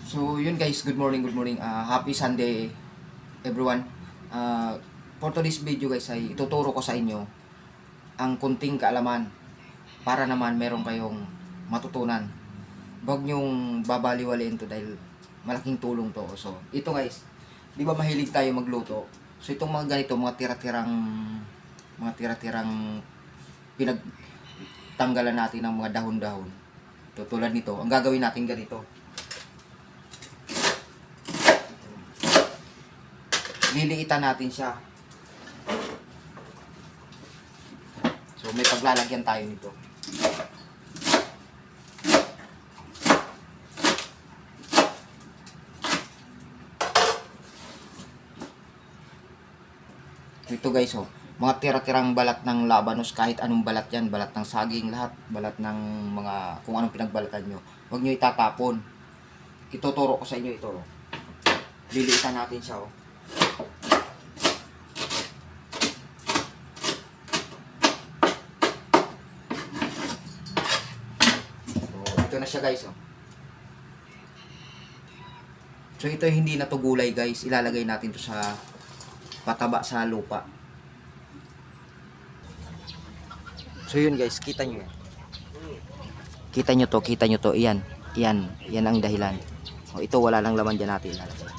So yun guys, good morning, good morning. Happy Sunday everyone. For today's video guys ay ituturo ko sa inyo ang kunting kaalaman para naman meron kayong matutunan. Huwag nyong babaliwalain to dahil malaking tulong to. So ito guys, di ba mahilig tayo magluto? So itong mga ganito, mga tira-tirang pinagtanggalan natin ng mga dahon-dahon. Tulad nito, ang gagawin natin ganito. Liliitan natin siya. So may paglalagyan tayo nito. Ito guys, oh, mga tira-tirang balat ng labanos, kahit anong balat yan, balat ng saging, lahat, balat ng mga kung anong pinagbalatan nyo, huwag nyo itatapon. Ituturo ko sa inyo ito, oh. Liliitan natin siya, oh. Ito na siya guys, oh. So ito hindi na to gulay guys, ilalagay natin to sa pataba sa lupa. So yun guys, kita nyo yan. Kita nyo to, iyan. Yan ang dahilan. O, ito wala lang laman dyan natin ilalagay.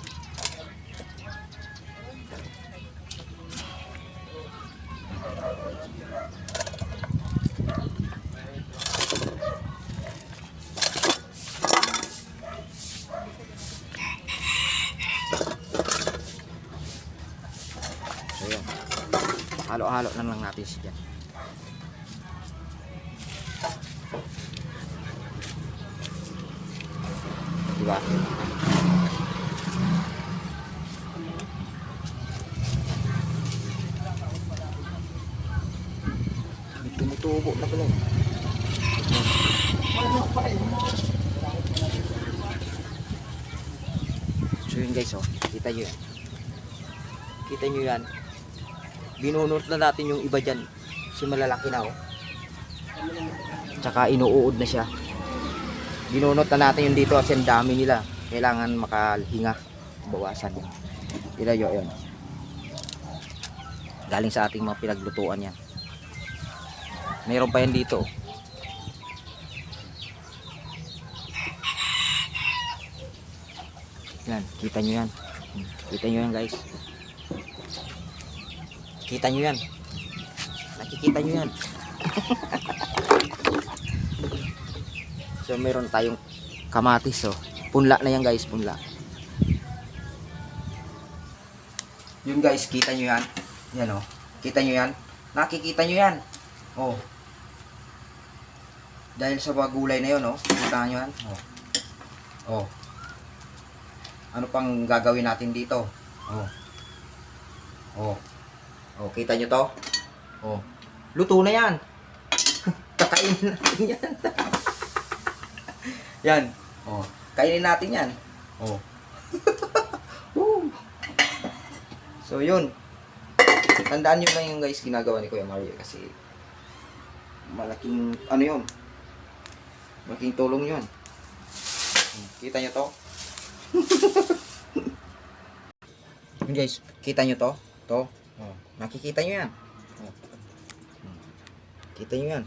So yun, halo-halo na lang natin siya dyan. Diba? Tumutubo na pala. So yun guys, oh, kita nyo yan. Kita nyo yan. Binunot na natin yung iba dyan. Si malalaki na, oh. Tsaka inuuod na siya. Binunot na natin yung dito kasi ang dami nila. Kailangan makahinga. Bawasan yun. Ilayo yun. Galing sa ating mga pinaglutuan yan. Mayroon pa yan dito. Yan, kita nyo yan. Kita nyo yan guys. Kita nyo yan. Nakikita nyo yan. So meron tayong kamatis, oh. Punla na yan guys, punla. Yun guys, kita nyo yan. Yan, oh. Kita nyo yan. Nakikita nyo yan. Oh. Dahil sa mga gulay na yun, oh. Kita nyo yan. Oh. Oh. Ano pang gagawin natin dito? Oh. Oh. Oh, kita nyo to? Oh. Luto na yan. Kakainin natin yan. Yan. Oh. Kainin natin yan. Oh. So, yun. Tandaan nyo lang yung guys ginagawa ni Kuya Mario kasi malaking, ano yun? Malaking tulong yun. Kita nyo to? Yun guys, kita nyo to? To? Oh. Nakikita nyo yan. Oh. Kita nyo yan.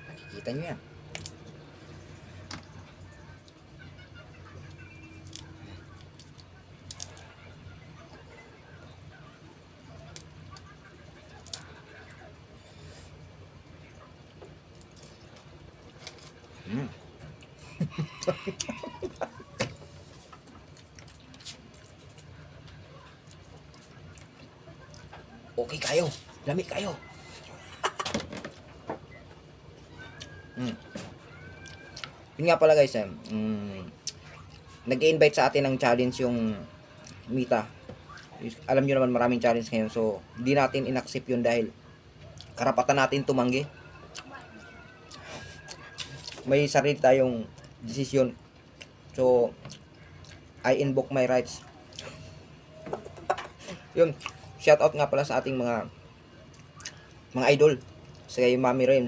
Nakikita nyo yan. Okay kayo. Lamig kayo. Yun nga pala guys, nag-invite sa atin ng challenge yung Mita. Alam nyo naman maraming challenge ngayon. So, hindi natin in-accept yun dahil karapatan natin tumanggi. May sarili tayong desisyon. So, I invoke my rights. Yun. Shout out nga pala sa ating mga idol. Sa kay Mami Ren.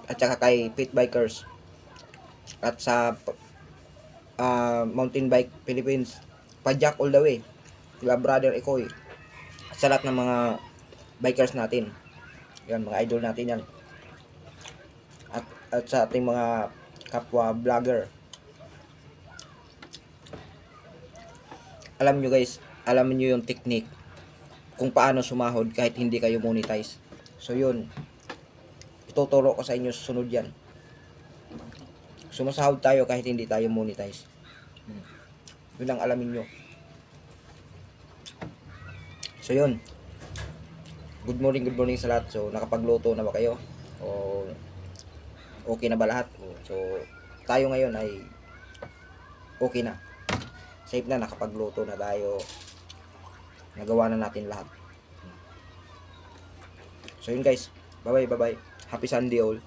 At saka kay Pit Bikers. At sa Mountain Bike Philippines. Pajak all the way. Kila Brother Ekoy. Sa lahat ng mga bikers natin. Yan, mga idol natin yan. At sa ating mga kapwa vlogger. Alam nyo guys, alam nyo yung technique kung paano sumahod kahit hindi kayo monetize. So yun, ituturo ko sa inyo susunod yan. Sumasahod tayo kahit hindi tayo monetize. Yun ang alamin nyo. So yun, good morning sa lahat. So nakapagluto na ba kayo? O okay na ba lahat? So tayo ngayon ay okay na. Safe na, nakapagluto na tayo. Nagawa na natin lahat. So yun guys, bye bye. Happy Sunday all.